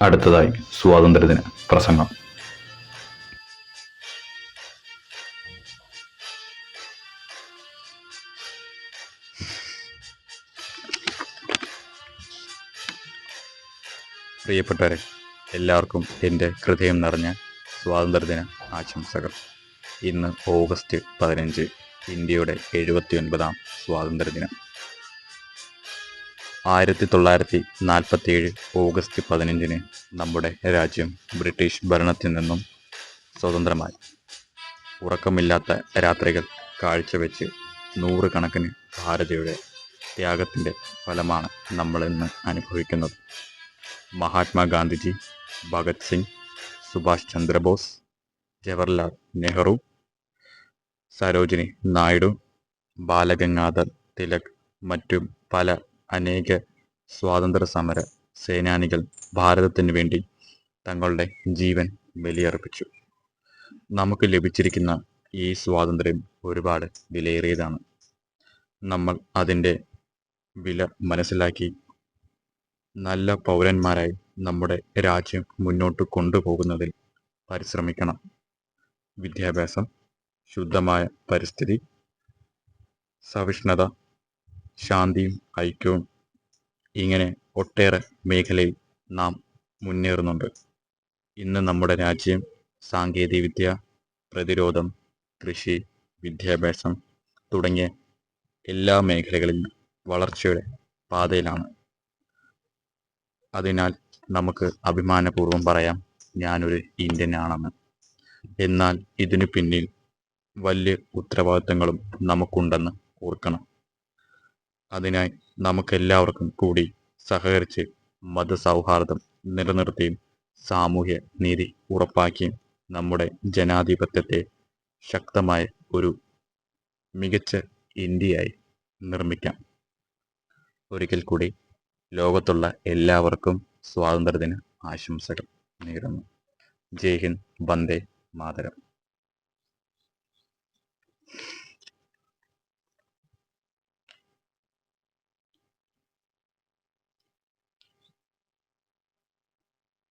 അടുത്തതായി സ്വാതന്ത്ര്യദിന പ്രസംഗം. പ്രിയപ്പെട്ടവരെ, എല്ലാവർക്കും എൻ്റെ ഹൃദയം നിറഞ്ഞ സ്വാതന്ത്ര്യദിന ആശംസകൾ. ഇന്ന് ഓഗസ്റ്റ് 15, ഇന്ത്യയുടെ 79ാം സ്വാതന്ത്ര്യദിനം. 1947 ഓഗസ്റ്റ് 15 നമ്മുടെ രാജ്യം ബ്രിട്ടീഷ് ഭരണത്തിൽ നിന്നും സ്വതന്ത്രമായി. ഉറക്കമില്ലാത്ത രാത്രികൾ കാഴ്ചവെച്ച് നൂറുകണക്കിന് ഭാരതീയരുടെ ത്യാഗത്തിൻ്റെ ഫലമാണ് നമ്മളിന്ന് അനുഭവിക്കുന്നത്. മഹാത്മാഗാന്ധിജി, ഭഗത് സിംഗ്, സുഭാഷ് ചന്ദ്രബോസ്, ജവഹർലാൽ നെഹ്റു, സരോജിനി നായിഡു, ബാലഗംഗാധർ തിലക്, മറ്റും പല അനേക സ്വാതന്ത്ര്യ സമര സേനാനികൾ ഭാരതത്തിന് വേണ്ടി തങ്ങളുടെ ജീവൻ ബലിയർപ്പിച്ചു. നമുക്ക് ലഭിച്ചിരിക്കുന്ന ഈ സ്വാതന്ത്ര്യം ഒരുപാട് വിലയേറിയതാണ്. നമ്മൾ അതിൻ്റെ വില മനസ്സിലാക്കി നല്ല പൗരന്മാരായി നമ്മുടെ രാജ്യം മുന്നോട്ട് കൊണ്ടുപോകുന്നതിൽ പരിശ്രമിക്കണം. വിദ്യാഭ്യാസം, ശുദ്ധമായ പരിസ്ഥിതി, സഹിഷ്ണുത, ശാന്തിയും ഐക്യവും, ഇങ്ങനെ ഒട്ടേറെ മേഖലയിൽ നാം മുന്നേറുന്നുണ്ട്. ഇന്ന് നമ്മുടെ രാജ്യം സാങ്കേതികവിദ്യ, പ്രതിരോധം, കൃഷി, വിദ്യാഭ്യാസം തുടങ്ങിയ എല്ലാ മേഖലകളിലും വളർച്ചയുടെ പാതയിലാണ്. അതിനാൽ നമുക്ക് അഭിമാനപൂർവ്വം പറയാം, ഞാനൊരു ഇന്ത്യൻ ആണെന്ന്. എന്നാൽ ഇതിനു പിന്നിൽ വലിയ ഉത്തരവാദിത്തങ്ങളും നമുക്കുണ്ടെന്ന് ഓർക്കണം. അതിനായി നമുക്കെല്ലാവർക്കും കൂടി സഹകരിച്ച് മതസൗഹാർദ്ദം നിലനിർത്തിയും സാമൂഹ്യ നീതി ഉറപ്പാക്കിയും നമ്മുടെ ജനാധിപത്യത്തെ ശക്തമായ ഒരു മികച്ച ഇന്ത്യയായി നിർമ്മിക്കാം. ഒരിക്കൽ കൂടി ലോകത്തുള്ള എല്ലാവർക്കും സ്വാതന്ത്ര്യദിന ആശംസകൾ നേരുന്നു. ജയ് ഹിന്ദ്, വന്ദേ മാതരം.